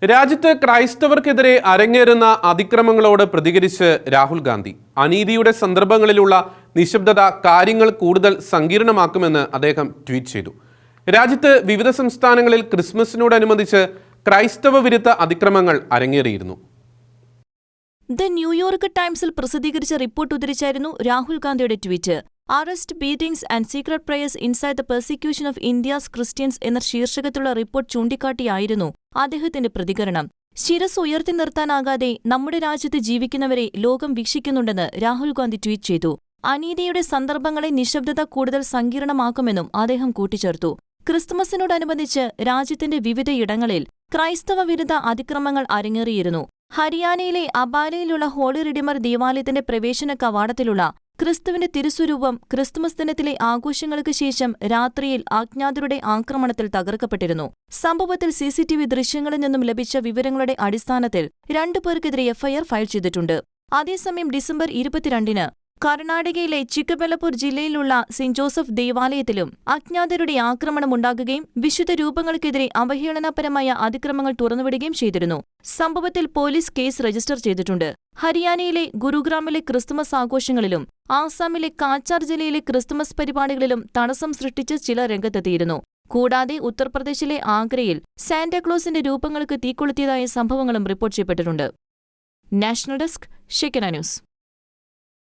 രാജ്യത്ത് ക്രൈസ്തവർക്കെതിരെ അരങ്ങേറുന്ന അതിക്രമങ്ങളോട് പ്രതികരിച്ച് രാഹുൽ ഗാന്ധി അനീതിയുടെ സന്ദർഭങ്ങളിലുള്ള നിശബ്ദത കാര്യങ്ങൾ കൂടുതൽ സങ്കീർണമാക്കുമെന്ന് അദ്ദേഹം ട്വീറ്റ് ചെയ്തു. രാജ്യത്ത് വിവിധ സംസ്ഥാനങ്ങളിൽ ക്രിസ്മസിനോടനുബന്ധിച്ച് ക്രൈസ്തവ വിരുദ്ധ അതിക്രമങ്ങൾ അരങ്ങേറിയിരുന്നു. ദ ന്യൂയോർക്ക് ടൈംസിൽ പ്രസിദ്ധീകരിച്ച റിപ്പോർട്ട് ഉദ്ധരിച്ചായിരുന്നു രാഹുൽ ഗാന്ധിയുടെ tweet. Arrest, beatings and secret prayers inside the persecution of India's Christians എന്ന ശീർഷകത്തിലുള്ള റിപ്പോർട്ട് ചൂണ്ടിക്കാട്ടിയായിരുന്നു അദ്ദേഹത്തിന്റെ പ്രതികരണം. ശിരസ് ഉയർത്തി നിർത്താനാകാതെ നമ്മുടെ രാജ്യത്ത് ജീവിക്കുന്നവരെ ലോകം വീക്ഷിക്കുന്നുണ്ടെന്ന് രാഹുൽ ഗാന്ധി ട്വീറ്റ് ചെയ്തു. അനീതിയുടെ സന്ദർഭങ്ങളെ നിശബ്ദത കൂടുതൽ സങ്കീർണമാക്കുമെന്നും അദ്ദേഹം കൂട്ടിച്ചേർത്തു. ക്രിസ്തുമസിനോടനുബന്ധിച്ച് രാജ്യത്തിന്റെ വിവിധയിടങ്ങളിൽ ക്രൈസ്തവ വിരുദ്ധ അതിക്രമങ്ങൾ അരങ്ങേറിയിരുന്നു. ഹരിയാനയിലെ അബാലയിലുള്ള ഹോളി റിഡിമർ ദേവാലയത്തിന്റെ പ്രവേശന കവാടത്തിലുള്ള ക്രിസ്തുവിന്റെ തിരുസ്വരൂപം ക്രിസ്തുമസ് ദിനത്തിലെ ആഘോഷങ്ങൾക്ക് ശേഷം രാത്രിയിൽ അജ്ഞാതരുടെ ആക്രമണത്തിൽ തകർക്കപ്പെട്ടിരുന്നു. സംഭവത്തിൽ CCTV ദൃശ്യങ്ങളിൽ നിന്നും ലഭിച്ച വിവരങ്ങളുടെ അടിസ്ഥാനത്തിൽ 2 പേർക്കെതിരെ FIR ഫയൽ ചെയ്തിട്ടുണ്ട്. അതേസമയം ഡിസംബർ 22-ന് കർണാടകയിലെ ചിക്കബെല്ലപൂർ ജില്ലയിലുള്ള സെന്റ് ജോസഫ് ദേവാലയത്തിലും അജ്ഞാതരുടെ ആക്രമണമുണ്ടാകുകയും വിശുദ്ധ രൂപങ്ങൾക്കെതിരെ അവഹേളനപരമായ അതിക്രമങ്ങൾ തുറന്നുവിടുകയും ചെയ്തിരുന്നു. സംഭവത്തിൽ പോലീസ് കേസ് രജിസ്റ്റർ ചെയ്തിട്ടുണ്ട്. ഹരിയാനയിലെ ഗുരുഗ്രാമിലെ ക്രിസ്തുമസ് ആഘോഷങ്ങളിലും ആസാമിലെ കാച്ചാർ ജില്ലയിലെ ക്രിസ്തുമസ് പരിപാടികളിലും തടസ്സം സൃഷ്ടിച്ച് ചിലർ രംഗത്തെത്തിയിരുന്നു. കൂടാതെ ഉത്തർപ്രദേശിലെ ആഗ്രയിൽ സാന്റാക്ലോസിന്റെ രൂപങ്ങൾക്ക് തീകൊളുത്തിയതായ സംഭവങ്ങളും റിപ്പോർട്ട് ചെയ്യപ്പെട്ടിട്ടുണ്ട്. National desk, ഷെക്കന news.